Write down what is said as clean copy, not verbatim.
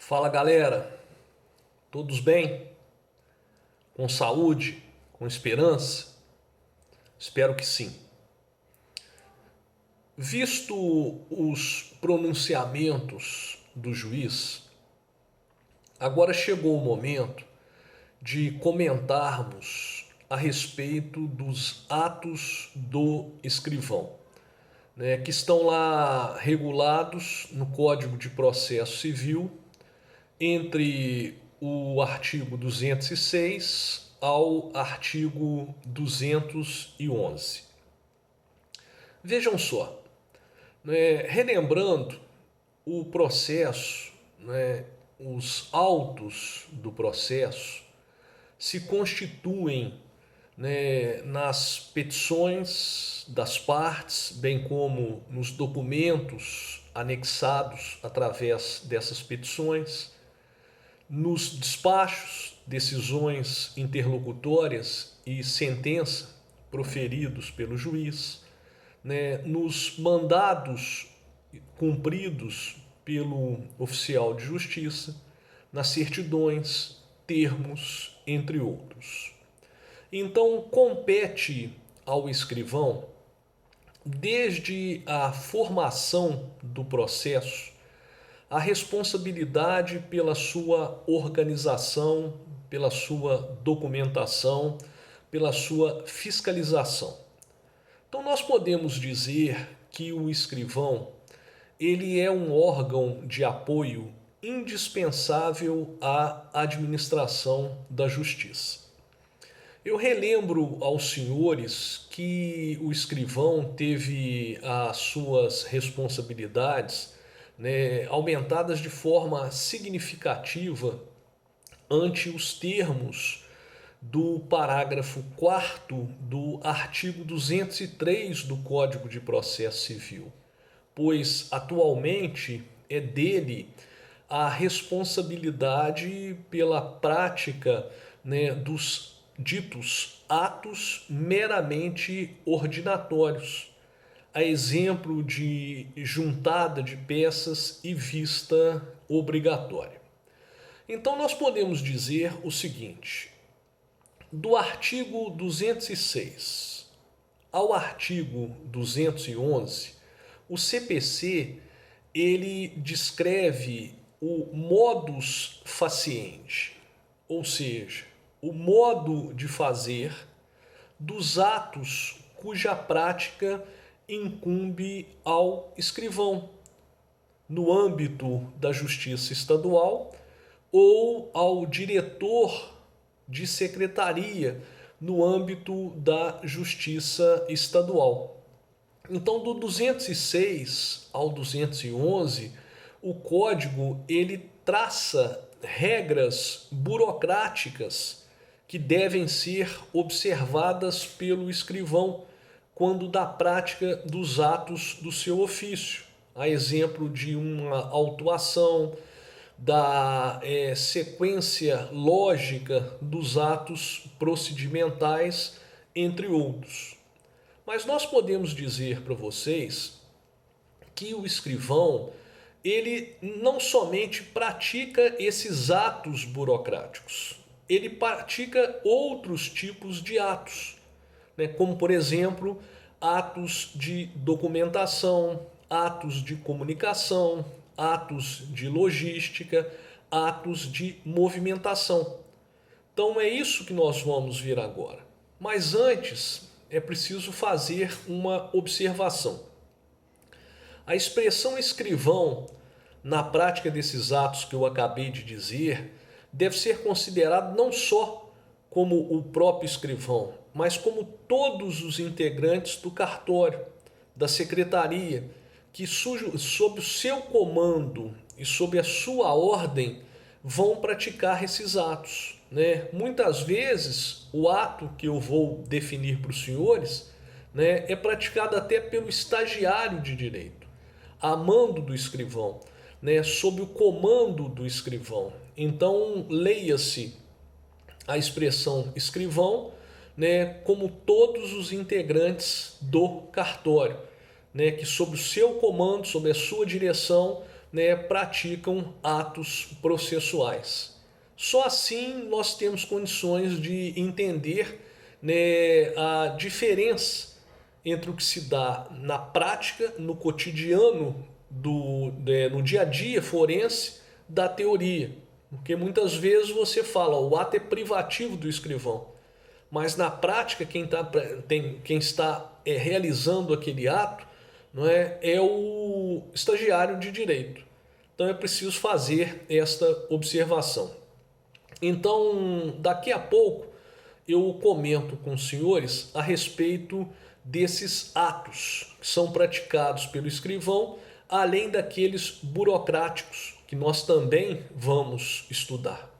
Fala galera, todos bem? Com saúde? Com esperança? Espero que sim. Visto os pronunciamentos do juiz, agora chegou o momento de comentarmos a respeito dos atos do escrivão, né, que estão lá regulados no Código de Processo Civil, entre o artigo 206 ao artigo 211. Vejam só, né, relembrando o processo, né, os autos do processo se constituem, né, nas petições das partes, bem como nos documentos anexados através dessas petições, nos despachos, decisões interlocutórias e sentença proferidos pelo juiz, né, nos mandados cumpridos pelo oficial de justiça, nas certidões, termos, entre outros. Então, compete ao escrivão, desde a formação do processo, a responsabilidade pela sua organização, pela sua documentação, pela sua fiscalização. Então nós podemos dizer que o escrivão, ele é um órgão de apoio indispensável à administração da justiça. Eu relembro aos senhores que o escrivão teve as suas responsabilidades, né, aumentadas de forma significativa ante os termos do parágrafo 4º do artigo 203 do Código de Processo Civil, pois atualmente é dele a responsabilidade pela prática, né, dos ditos atos meramente ordinatórios, a exemplo de juntada de peças e vista obrigatória. Então nós podemos dizer o seguinte: do artigo 206 ao artigo 211, o CPC ele descreve o modus faciente, ou seja, o modo de fazer dos atos cuja prática incumbe ao escrivão, no âmbito da Justiça Estadual, ou ao diretor de secretaria, no âmbito da Justiça Estadual. Então, do 206 ao 211, o código ele traça regras burocráticas que devem ser observadas pelo escrivão quando da prática dos atos do seu ofício, a exemplo de uma autuação, da sequência lógica dos atos procedimentais, entre outros. Mas nós podemos dizer para vocês que o escrivão ele não somente pratica esses atos burocráticos, ele pratica outros tipos de atos, né, como por exemplo atos de documentação, atos de comunicação, atos de logística, atos de movimentação. Então é isso que nós vamos ver agora. Mas antes é preciso fazer uma observação. A expressão escrivão, na prática desses atos que eu acabei de dizer, deve ser considerado não só como o próprio escrivão, mas como todos os integrantes do cartório, da secretaria, que sob o seu comando e sob a sua ordem vão praticar esses atos, né? Muitas vezes o ato que eu vou definir para os senhores, né, é praticado até pelo estagiário de direito, a mando do escrivão, né, sob o comando do escrivão. Então leia-se a expressão escrivão, né, como todos os integrantes do cartório, né, que sob o seu comando, sob a sua direção, né, praticam atos processuais. Só assim nós temos condições de entender, né, a diferença entre o que se dá na prática, no cotidiano, no dia a dia forense, da teoria. Porque muitas vezes você fala, o ato é privativo do escrivão, mas na prática quem está realizando aquele ato, não é o estagiário de direito. Então é preciso fazer esta observação. Então, daqui a pouco eu comento com os senhores a respeito desses atos que são praticados pelo escrivão, além daqueles burocráticos que nós também vamos estudar.